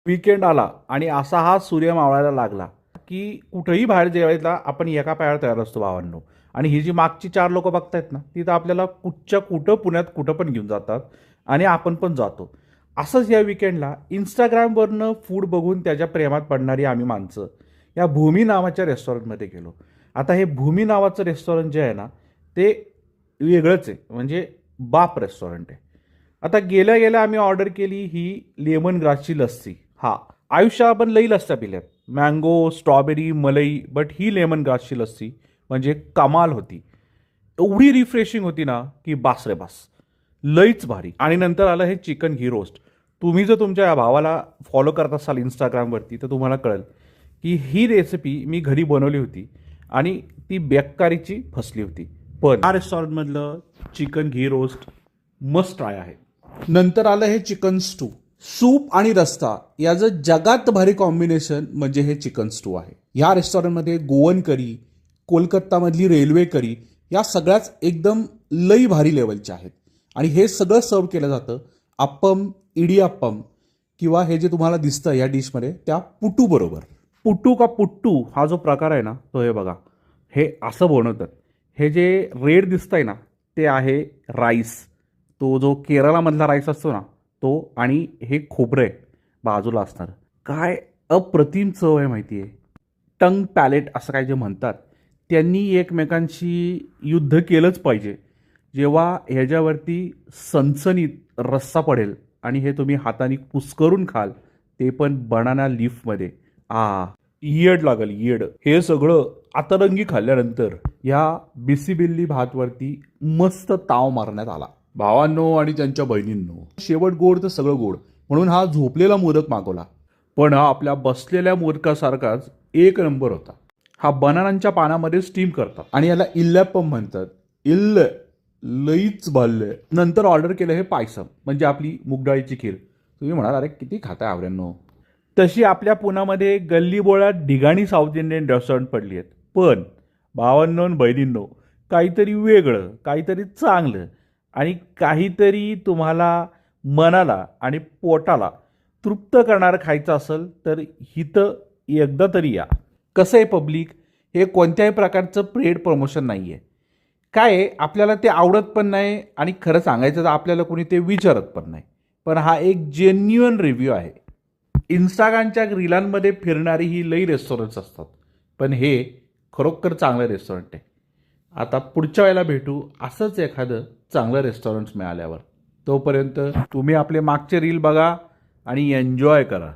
Weekend आला आणि असा हा सूर्य मावळायला लागला की कुठेही बाहेर जेवायला आपण एका पायावर तयार असतो भावांनो. आणि ही जी मागची चार लोक बघतायत ना, ती तर आपल्याला कुठच्या कुठं पुण्यात कुठं पण घेऊन जातात आणि आपण पण जातो. असंच या विकेंडला इंस्टाग्रामवरनं फूड बघून त्याच्या प्रेमात पडणारी आम्ही माणसं या भूमी नावाच्या रेस्टॉरंटमध्ये गेलो. आता हे भूमी नावाचं रेस्टॉरंट जे आहे ना, ते वेगळंच आहे, म्हणजे बाप रेस्टॉरंट आहे. आता गेल्या गेल्या आम्ही ऑर्डर केली ही लेमन ग्रासची लस्सी. हा, आयुष्यात आपण लई लस्स्या पिल्यात, मँगो, स्ट्रॉबेरी, मलई, बट ही लेमन ग्रासची लस्सी म्हणजे कमाल होती. एवढी रिफ्रेशिंग होती ना की बास रे बास, लईच भारी. आणि नंतर आलं हे चिकन घी रोस्ट. तुम्ही जर तुमच्या या भावाला फॉलो करत असाल इंस्टाग्रामवरती तर तुम्हाला कळेल की ही रेसिपी मी घरी बनवली होती आणि ती बेकारीची फसली होती. पण या रेस्टॉरंटमधलं चिकन घी रोस्ट मस्ट ट्राय आहे. नंतर आलं हे चिकन स्टू. सूप आणि रस्ता याचं जगात भारी कॉम्बिनेशन म्हणजे हे चिकन स्टू आहे. या रेस्टॉरंटमध्ये गोवन करी, कोलकातामधली रेल्वे करी या सगळ्याच एकदम लई भारी लेवलच्या आहेत. आणि हे सगळं सर्व केलं जातं अप्पम, इडियाप्पम किंवा हे जे तुम्हाला दिसतं या डिशमध्ये त्या पुटू बरोबर. पुट्टू का पुट्टू हा जो प्रकार आहे ना, तो हे बघा, हे असं बनवतात. हे जे रेड दिसतंय ना, ते आहे राईस. तो जो केरळामधला राईस असतो ना तो, आणि हे खोबरं आहे बाजूला असणार. काय अप्रतिम चव आहे माहिती आहे. टंग पॅलेट असं काय जे म्हणतात, त्यांनी एकमेकांशी युद्ध केलंच पाहिजे. जेव्हा ह्याच्यावरती सनसनीत रस्सा पडेल आणि हे तुम्ही हाताने कुस्करून खाल, ते पण बनाना लीफमध्ये, येड लागल येड. हे सगळं आतरंगी खाल्ल्यानंतर या बिसीबिल्ली भातवरती मस्त ताव मारण्यात आला. भावांनो आणि त्यांच्या बहिणींनो, शेवट गोड तर सगळं गोड, म्हणून हा झोपलेला मोदक मागवला. पण हा आपल्या बसलेल्या मोदकासारखाच एक नंबर होता. हा बनानांच्या पानामध्ये स्टीम करतात आणि याला इल्लॅप्पम म्हणतात. इल्ल लईच भाल्ले. नंतर ऑर्डर केलं हे पायसम, म्हणजे आपली मुगडाळीची खीर. तुम्ही म्हणाल अरे किती खाताय आवड्यांनो. तशी आपल्या पुण्यामध्ये गल्लीबोळात ढिगाणी साऊथ इंडियन रेस्टॉरंट पडली आहेत. पण भावांनो बहिणींनो, काहीतरी वेगळं, काहीतरी चांगलं आणि काहीतरी तुम्हाला मनाला आणि पोटाला तृप्त करणारं खायचं असेल तर हिथं एकदा तरी या. कसं आहे पब्लिक, हे कोणत्याही प्रकारचं पेड प्रमोशन नाही आहे. काय आहे, आपल्याला ते आवडत पण नाही आणि खरं सांगायचं तर आपल्याला कोणी ते विचारत पण नाही. पण हा एक जेन्युअन रिव्ह्यू आहे. इंस्टाग्रामच्या रीलांमध्ये फिरणारी ही लई रेस्टॉरंट्स असतात, पण हे खरोखर चांगलं रेस्टॉरंट आहे. आता पुढच्या वेळेला भेटू असंच एखादं चांगलं रेस्टॉरंट मिळाल्यावर. तोपर्यंत तुम्ही आपले मागचे रील बघा आणि एन्जॉय करा.